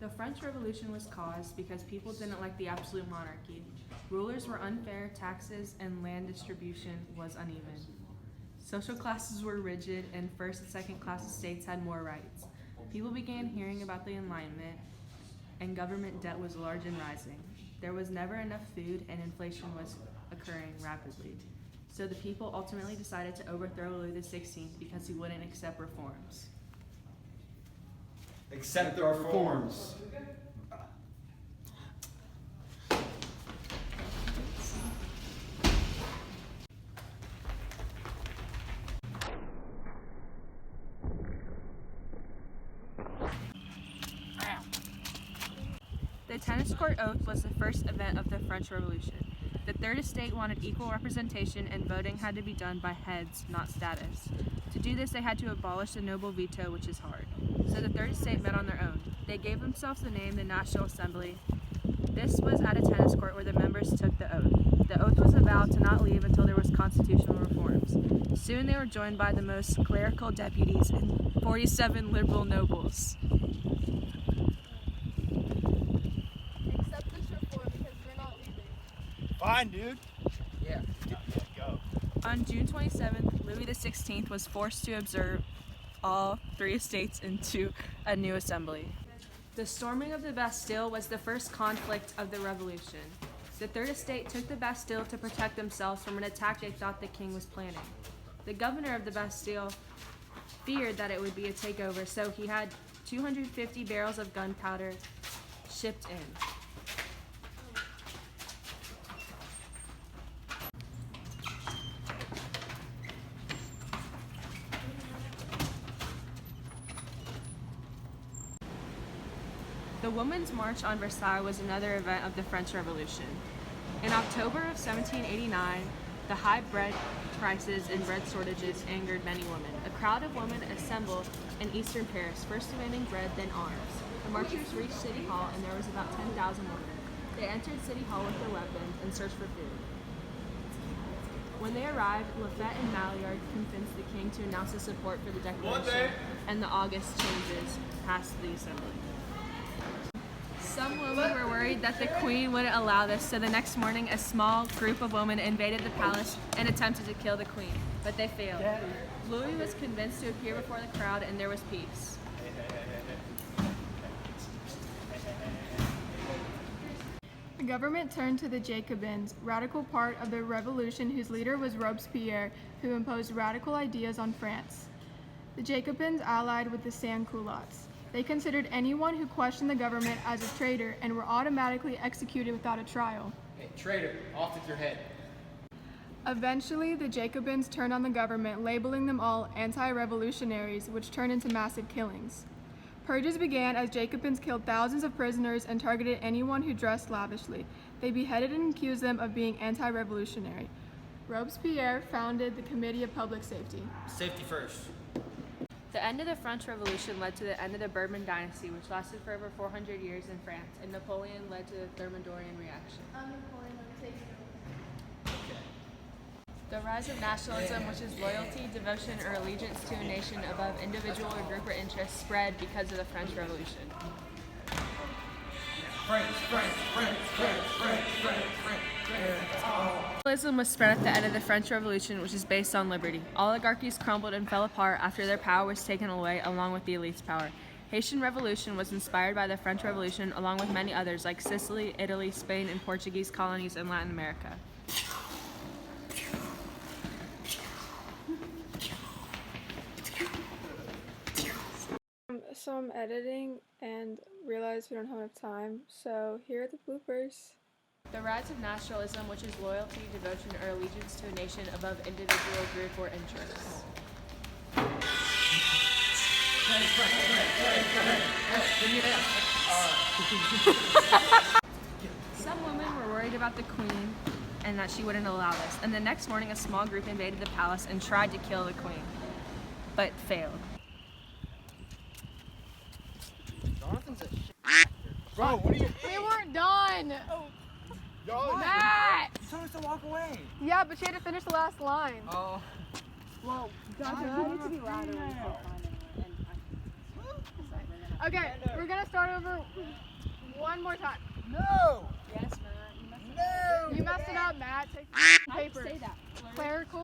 The French Revolution was caused because people didn't like the absolute monarchy. Rulers were unfair, taxes and land distribution was uneven. Social classes were rigid, and first and second class estates had more rights. People began hearing about the Enlightenment, and government debt was large and rising. There was never enough food, and inflation was occurring rapidly. So the people ultimately decided to overthrow Louis XVI because he wouldn't accept reforms. Accept the reforms. The tennis court oath was the first event of the French Revolution. The Third Estate wanted equal representation, and voting had to be done by heads, not status. To do this, they had to abolish the noble veto, which is hard. So the Third Estate met on their own. They gave themselves the name the National Assembly. This was at a tennis court where the members took the oath. The oath was a vow to not leave until there was constitutional reforms. Soon they were joined by the most clerical deputies and 47 liberal nobles. Fine, dude. Yeah. Go. On June 27th, Louis XVI was forced to observe all three estates into a new assembly. The storming of the Bastille was the first conflict of the revolution. The Third Estate took the Bastille to protect themselves from an attack they thought the king was planning. The governor of the Bastille feared that it would be a takeover, so he had 250 barrels of gunpowder shipped in. The Women's March on Versailles was another event of the French Revolution. In October of 1789, the high bread prices and bread shortages angered many women. A crowd of women assembled in eastern Paris, first demanding bread, then arms. The marchers reached City Hall, and there was about 10,000 women. They entered City Hall with their weapons and searched for food. When they arrived, Lafayette and Maillard convinced the king to announce his support for the Declaration, and the August changes passed the assembly. Some women were worried that the queen wouldn't allow this, so the next morning a small group of women invaded the palace and attempted to kill the queen, but they failed. Louis was convinced to appear before the crowd, and there was peace. The government turned to the Jacobins, radical part of the revolution whose leader was Robespierre, who imposed radical ideas on France. The Jacobins allied with the sans-culottes. They considered anyone who questioned the government as a traitor and were automatically executed without a trial. Hey, traitor, off with your head. Eventually, the Jacobins turned on the government, labeling them all anti-revolutionaries, which turned into massive killings. Purges began as Jacobins killed thousands of prisoners and targeted anyone who dressed lavishly. They beheaded and accused them of being anti-revolutionary. Robespierre founded the Committee of Public Safety. Safety first. The end of the French Revolution led to the end of the Bourbon dynasty, which lasted for over 400 years in France, and Napoleon led to the Thermidorian reaction. The rise of nationalism, which is loyalty, devotion, or allegiance to a nation above individual or group or interests, spread because of the French Revolution. Nationalism was spread at the end of the French Revolution, which is based on liberty. Oligarchies crumbled and fell apart after their power was taken away, along with the elite's power. Haitian Revolution was inspired by the French Revolution, along with many others like Sicily, Italy, Spain, and Portuguese colonies in Latin America. So I'm editing and realized we don't have enough time, so here are the bloopers. The rise of nationalism, which is loyalty, devotion, or allegiance to a nation above individual, group, or interests. Some women were worried about the queen and that she wouldn't allow this, and the next morning a small group invaded the palace and tried to kill the queen, but failed. Jonathan's a shit. Bro, what are you? We weren't done! Y'all, Matt! you told us to walk away. Yeah, but she had to finish the last line. Oh. Well, I need to be louder. Okay, we're gonna start over. One more time. No! Yes, Matt. No! You messed it up, Matt. Take the I didn't paper. say that. Clerical